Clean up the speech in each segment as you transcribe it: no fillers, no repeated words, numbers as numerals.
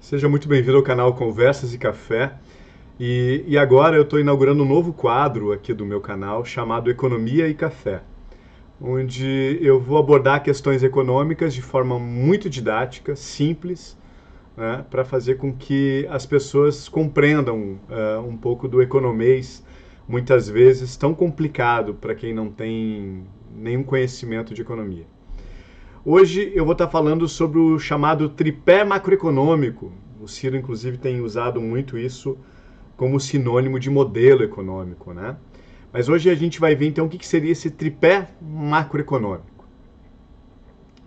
Seja muito bem-vindo ao canal Conversas e Café. E agora eu estou inaugurando um novo quadro aqui do meu canal chamado Economia e Café, onde eu vou abordar questões econômicas de forma muito didática, simples, né, para fazer com que as pessoas compreendam um pouco do economês, muitas vezes tão complicado para quem não tem nenhum conhecimento de economia. Hoje eu vou estar falando sobre o chamado tripé macroeconômico. O Ciro, inclusive, tem usado muito isso como sinônimo de modelo econômico, né? Mas hoje a gente vai ver, então, o que seria esse tripé macroeconômico.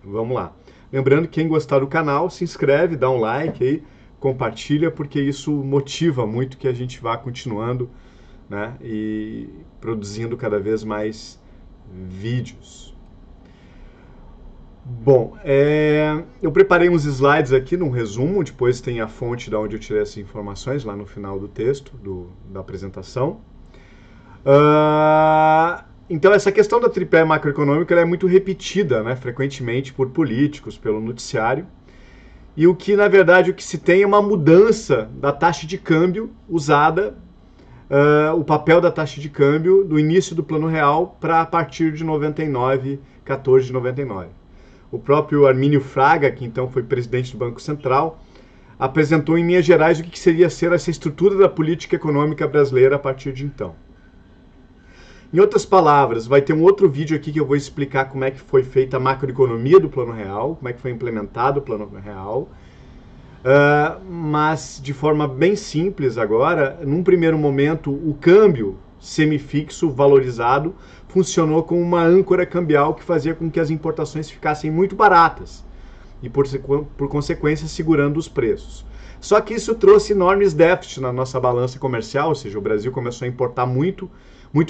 Vamos lá. Lembrando que quem gostar do canal, se inscreve, dá um like aí, compartilha, porque isso motiva muito que a gente vá continuando, né, e produzindo cada vez mais vídeos. Bom, eu preparei uns slides aqui num resumo, depois tem a fonte de onde eu tirei essas informações, lá no final do texto, da apresentação. Então essa questão da tripé macroeconômica ela é muito repetida, né, frequentemente por políticos, pelo noticiário. E o que, na verdade, o que se tem é uma mudança da taxa de câmbio usada, o papel da taxa de câmbio do início do Plano Real para a partir de 99, 14 de 99. O próprio Armínio Fraga, que então foi presidente do Banco Central, apresentou em linhas gerais o que seria ser essa estrutura da política econômica brasileira a partir de então. Em outras palavras, vai ter um outro vídeo aqui que eu vou explicar como é que foi feita a macroeconomia do Plano Real, como é que foi implementado o Plano Real, mas de forma bem simples agora. Num primeiro momento, o câmbio semifixo valorizado funcionou como uma âncora cambial que fazia com que as importações ficassem muito baratas e, por consequência, segurando os preços. Só que isso trouxe enormes déficits na nossa balança comercial, ou seja, o Brasil começou a importar muito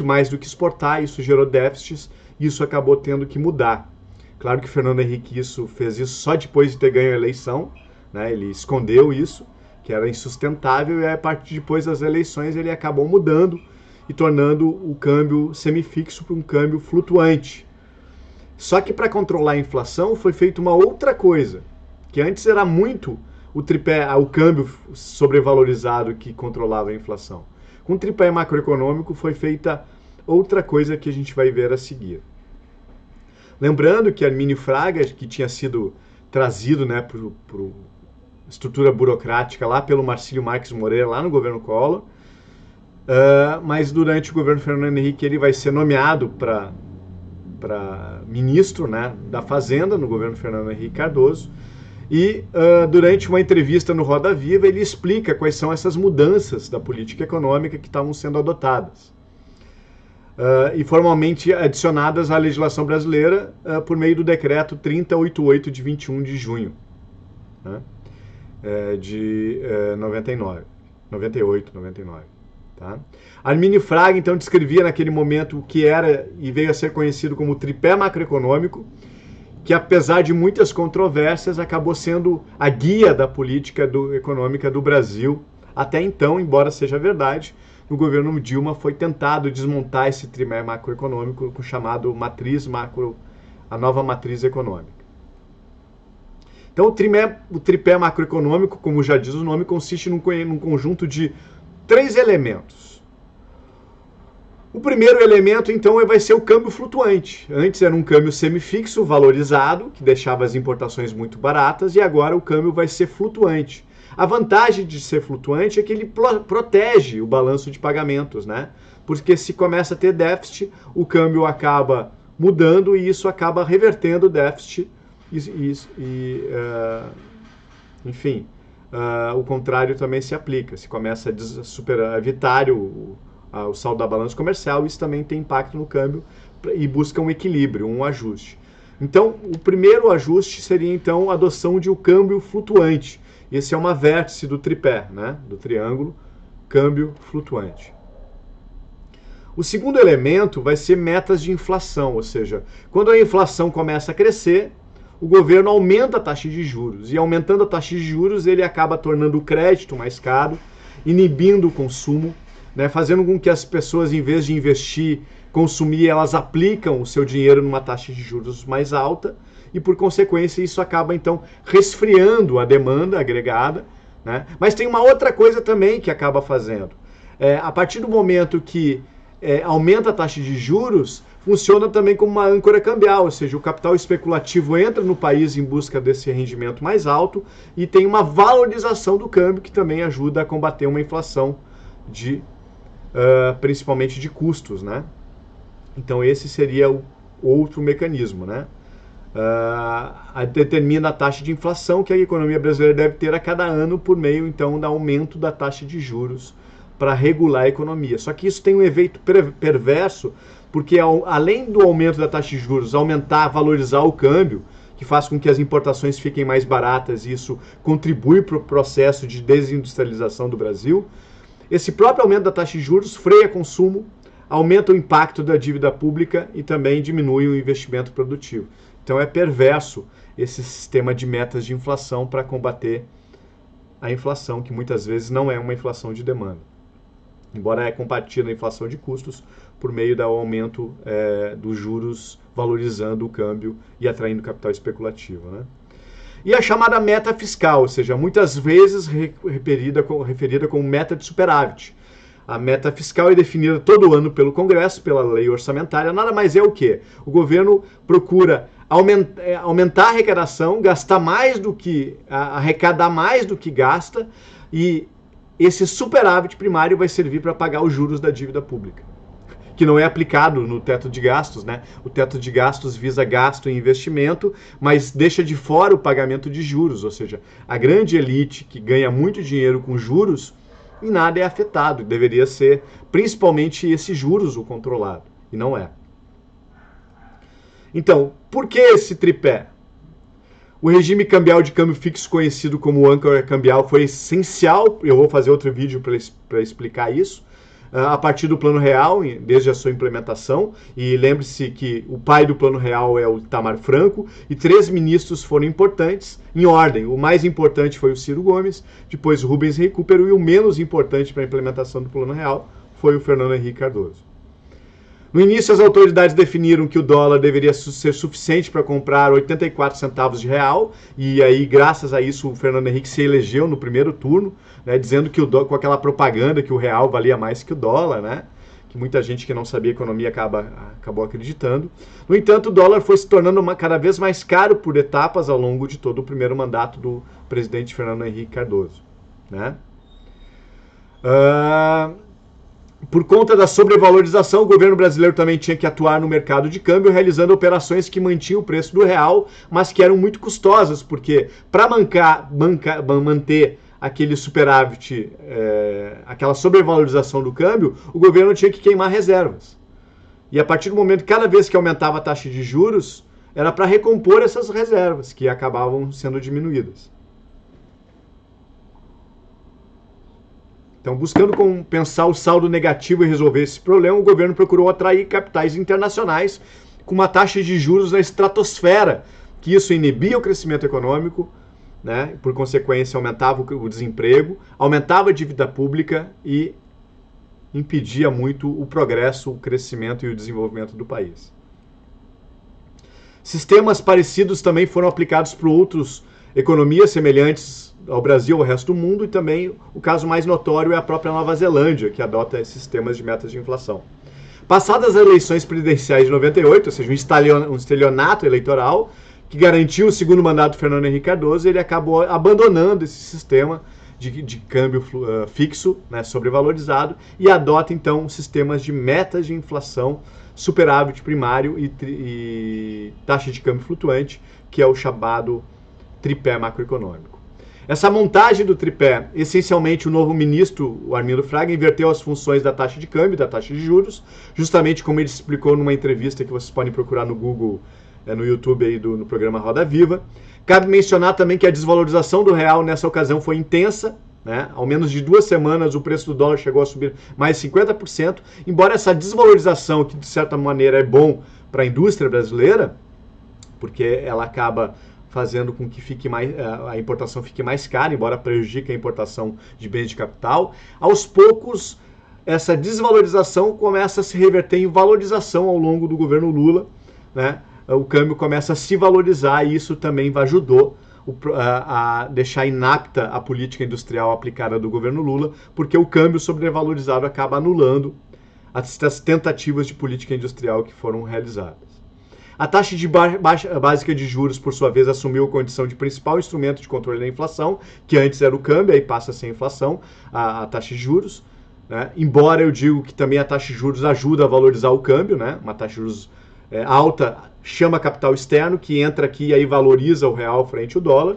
mais do que exportar, isso gerou déficits e isso acabou tendo que mudar. Claro que o Fernando Henrique fez isso só depois de ter ganho a eleição, né? Ele escondeu isso, que era insustentável, e a partir depois das eleições ele acabou mudando e tornando o câmbio semifixo para um câmbio flutuante. Só que para controlar a inflação foi feita uma outra coisa, que antes era muito o tripé, o câmbio sobrevalorizado que controlava a inflação. Com o tripé macroeconômico foi feita outra coisa que a gente vai ver a seguir. Lembrando que Armínio Fraga, que tinha sido trazido, né, para a estrutura burocrática lá pelo Marcílio Marques Moreira, lá no governo Collor, mas durante o governo Fernando Henrique ele vai ser nomeado para ministro, né, da Fazenda no governo Fernando Henrique Cardoso. E durante uma entrevista no Roda Viva ele explica quais são essas mudanças da política econômica que estavam sendo adotadas e formalmente adicionadas à legislação brasileira por meio do decreto 3088 de 21 de junho, né, de 98. Tá? Armínio Fraga então descrevia naquele momento o que era e veio a ser conhecido como tripé macroeconômico, que apesar de muitas controvérsias acabou sendo a guia da política econômica do Brasil até então, embora seja verdade. No governo Dilma foi tentado desmontar esse tripé macroeconômico com o chamado a nova matriz econômica. Então o tripé macroeconômico, como já diz o nome, consiste num conjunto de 3 elementos. O primeiro elemento, então, vai ser o câmbio flutuante. Antes era um câmbio semifixo, valorizado, que deixava as importações muito baratas, e agora o câmbio vai ser flutuante. A vantagem de ser flutuante é que ele protege o balanço de pagamentos, né? Porque se começa a ter déficit, o câmbio acaba mudando e isso acaba revertendo o déficit enfim, o contrário também se aplica. Se começa a superar o saldo da balança comercial, isso também tem impacto no câmbio e busca um equilíbrio, um ajuste. Então, o primeiro ajuste seria, então, a adoção de um câmbio flutuante. Esse é uma vértice do tripé, né? Do triângulo, câmbio flutuante. O segundo elemento vai ser metas de inflação, ou seja, quando a inflação começa a crescer, o governo aumenta a taxa de juros. E aumentando a taxa de juros, ele acaba tornando o crédito mais caro, inibindo o consumo, né, fazendo com que as pessoas, em vez de investir, consumir, elas aplicam o seu dinheiro numa taxa de juros mais alta e, por consequência, isso acaba, então, resfriando a demanda agregada, né? Mas tem uma outra coisa também que acaba fazendo. A partir do momento que aumenta a taxa de juros, funciona também como uma âncora cambial, ou seja, o capital especulativo entra no país em busca desse rendimento mais alto e tem uma valorização do câmbio que também ajuda a combater uma inflação principalmente de custos, né? Então esse seria o outro mecanismo, né? Determina a taxa de inflação que a economia brasileira deve ter a cada ano por meio, então, do aumento da taxa de juros para regular a economia. Só que isso tem um efeito perverso, porque além do aumento da taxa de juros valorizar o câmbio, que faz com que as importações fiquem mais baratas e isso contribui para o processo de desindustrialização do Brasil, esse próprio aumento da taxa de juros freia consumo, aumenta o impacto da dívida pública e também diminui o investimento produtivo. Então é perverso esse sistema de metas de inflação para combater a inflação, que muitas vezes não é uma inflação de demanda. Embora combatida a inflação de custos por meio do aumento dos juros, valorizando o câmbio e atraindo capital especulativo, né? E a chamada meta fiscal, ou seja, muitas vezes referida como meta de superávit. A meta fiscal é definida todo ano pelo Congresso, pela lei orçamentária. Nada mais é o quê? O governo procura aumentar a arrecadação, arrecadar mais do que gasta, e esse superávit primário vai servir para pagar os juros da dívida pública, que não é aplicado no teto de gastos, né? O teto de gastos visa gasto e investimento, mas deixa de fora o pagamento de juros, ou seja, a grande elite que ganha muito dinheiro com juros, em nada é afetado. Deveria ser principalmente esses juros o controlado, e não é. Então, por que esse tripé? O regime cambial de câmbio fixo, conhecido como âncora cambial, foi essencial. Eu vou fazer outro vídeo para explicar isso. A partir do Plano Real, desde a sua implementação, e lembre-se que o pai do Plano Real é o Itamar Franco, e 3 ministros foram importantes, em ordem. O mais importante foi o Ciro Gomes, depois o Rubens Recupero, e o menos importante para a implementação do Plano Real foi o Fernando Henrique Cardoso. No início, as autoridades definiram que o dólar deveria ser suficiente para comprar 84 centavos de real, e aí, graças a isso, o Fernando Henrique se elegeu no primeiro turno, né, dizendo que com aquela propaganda que o real valia mais que o dólar, né, que muita gente que não sabia economia acabou acreditando. No entanto, o dólar foi se tornando cada vez mais caro por etapas ao longo de todo o primeiro mandato do presidente Fernando Henrique Cardoso, né? Por conta da sobrevalorização, o governo brasileiro também tinha que atuar no mercado de câmbio, realizando operações que mantinham o preço do real, mas que eram muito custosas, porque para manter aquele superávit, aquela sobrevalorização do câmbio, o governo tinha que queimar reservas. E a partir do momento, cada vez que aumentava a taxa de juros, era para recompor essas reservas, que acabavam sendo diminuídas. Então, buscando compensar o saldo negativo e resolver esse problema, o governo procurou atrair capitais internacionais com uma taxa de juros na estratosfera, que isso inibia o crescimento econômico, né? Por consequência, aumentava o desemprego, aumentava a dívida pública e impedia muito o progresso, o crescimento e o desenvolvimento do país. Sistemas parecidos também foram aplicados por outras economias semelhantes ao Brasil, ao resto do mundo, e também o caso mais notório é a própria Nova Zelândia, que adota esses sistemas de metas de inflação. Passadas as eleições presidenciais de 98, ou seja, um estelionato eleitoral que garantiu o segundo mandato do Fernando Henrique Cardoso, ele acabou abandonando esse sistema de câmbio fixo, né, sobrevalorizado, e adota então sistemas de metas de inflação, superávit primário e taxa de câmbio flutuante, que é o chamado tripé macroeconômico. Essa montagem do tripé, essencialmente o novo ministro, o Armindo Fraga, inverteu as funções da taxa de câmbio, da taxa de juros, justamente como ele explicou numa entrevista que vocês podem procurar no Google, no YouTube aí no programa Roda Viva. Cabe mencionar também que a desvalorização do real nessa ocasião foi intensa, né? Ao menos de 2 semanas o preço do dólar chegou a subir mais 50%, embora essa desvalorização, que de certa maneira é bom para a indústria brasileira, porque ela acaba fazendo com que a importação fique mais cara, embora prejudique a importação de bens de capital. Aos poucos, essa desvalorização começa a se reverter em valorização ao longo do governo Lula, né? O câmbio começa a se valorizar e isso também ajudou a deixar inapta a política industrial aplicada do governo Lula, porque o câmbio sobrevalorizado acaba anulando as tentativas de política industrial que foram realizadas. A taxa básica de juros, por sua vez, assumiu a condição de principal instrumento de controle da inflação, que antes era o câmbio, aí passa a ser a inflação, a taxa de juros. Né? Embora eu digo que também a taxa de juros ajuda a valorizar o câmbio, né? Uma taxa de juros alta chama capital externo, que entra aqui e aí valoriza o real frente ao dólar.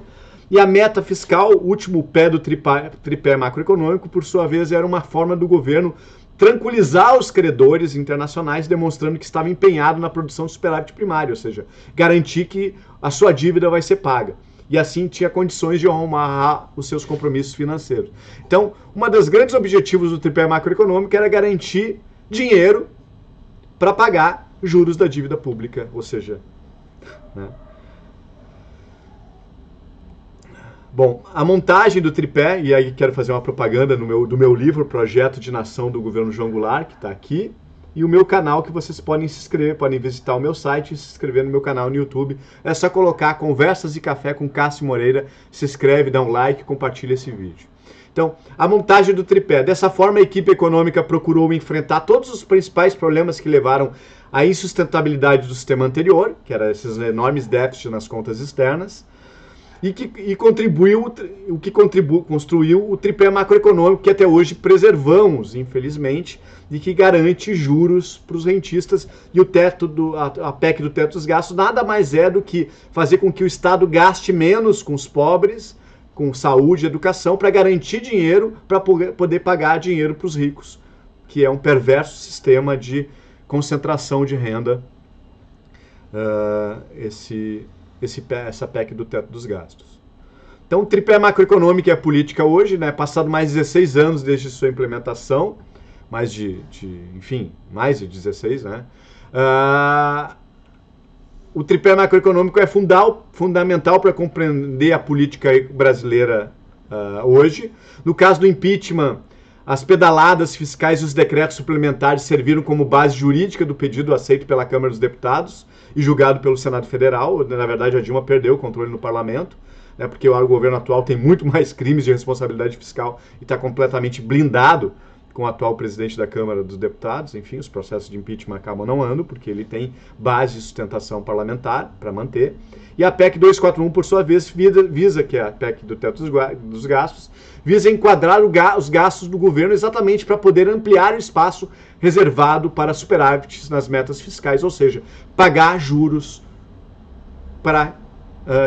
E a meta fiscal, o último pé do tripé macroeconômico, por sua vez, era uma forma do governo tranquilizar os credores internacionais, demonstrando que estava empenhado na produção de superávit primário, ou seja, garantir que a sua dívida vai ser paga. E assim tinha condições de honrar os seus compromissos financeiros. Então, um dos grandes objetivos do tripé macroeconômico era garantir dinheiro para pagar juros da dívida pública, ou seja, né? Bom, a montagem do tripé, e aí quero fazer uma propaganda do meu livro, Projeto de Nação do Governo João Goulart, que está aqui, e o meu canal, que vocês podem se inscrever, podem visitar o meu site e se inscrever no meu canal no YouTube. É só colocar Conversas e Café com Cássio Moreira, se inscreve, dá um like e compartilha esse vídeo. Então, a montagem do tripé. Dessa forma, a equipe econômica procurou enfrentar todos os principais problemas que levaram à insustentabilidade do sistema anterior, que eram esses enormes déficits nas contas externas, e construiu o tripé macroeconômico que até hoje preservamos, infelizmente, e que garante juros para os rentistas. E a PEC do teto dos gastos nada mais é do que fazer com que o Estado gaste menos com os pobres, com saúde e educação, para garantir dinheiro para poder pagar dinheiro para os ricos, que é um perverso sistema de concentração de renda, essa PEC do teto dos gastos. Então, o tripé macroeconômico é a política hoje, né? Passado mais de 16 anos desde sua implementação, mais de 16, né? O tripé macroeconômico é fundamental para compreender a política brasileira hoje. No caso do impeachment, as pedaladas fiscais e os decretos suplementares serviram como base jurídica do pedido aceito pela Câmara dos Deputados e julgado pelo Senado Federal. Na verdade, a Dilma perdeu o controle no parlamento, né, porque o governo atual tem muito mais crimes de responsabilidade fiscal e está completamente blindado com o atual presidente da Câmara dos Deputados. Enfim, os processos de impeachment acabam não andando, porque ele tem base de sustentação parlamentar para manter. E a PEC 241, por sua vez, visa, que é a PEC do teto dos gastos, visa enquadrar os gastos do governo exatamente para poder ampliar o espaço reservado para superávites nas metas fiscais, ou seja, pagar juros para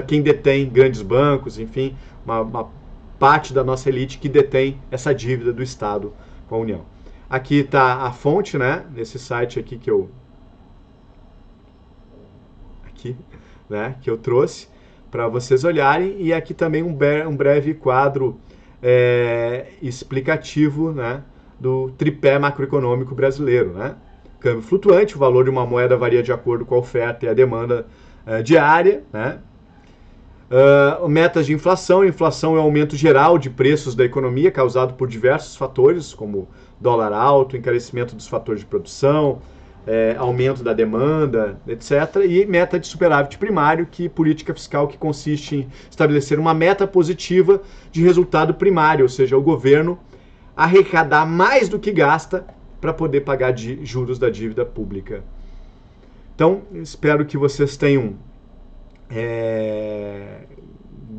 quem detém grandes bancos, enfim, uma parte da nossa elite que detém essa dívida do Estado com a União. Aqui está a fonte, né, nesse site aqui que eu trouxe para vocês olharem, e aqui também um breve quadro explicativo, né, do tripé macroeconômico brasileiro, né? Câmbio flutuante, o valor de uma moeda varia de acordo com a oferta e a demanda diária, né? Metas de inflação. Inflação é o aumento geral de preços da economia causado por diversos fatores, como dólar alto, encarecimento dos fatores de produção, aumento da demanda, etc. E meta de superávit primário, que política fiscal que consiste em estabelecer uma meta positiva de resultado primário, ou seja, o governo arrecadar mais do que gasta para poder pagar juros da dívida pública. Então, espero que vocês tenham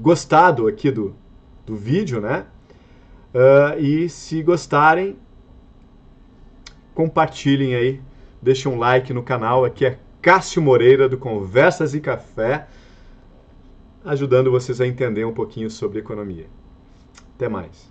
gostado aqui do vídeo, né? E se gostarem, compartilhem aí, deixem um like no canal. Aqui é Cássio Moreira do Conversas e Café, ajudando vocês a entender um pouquinho sobre economia. Até mais.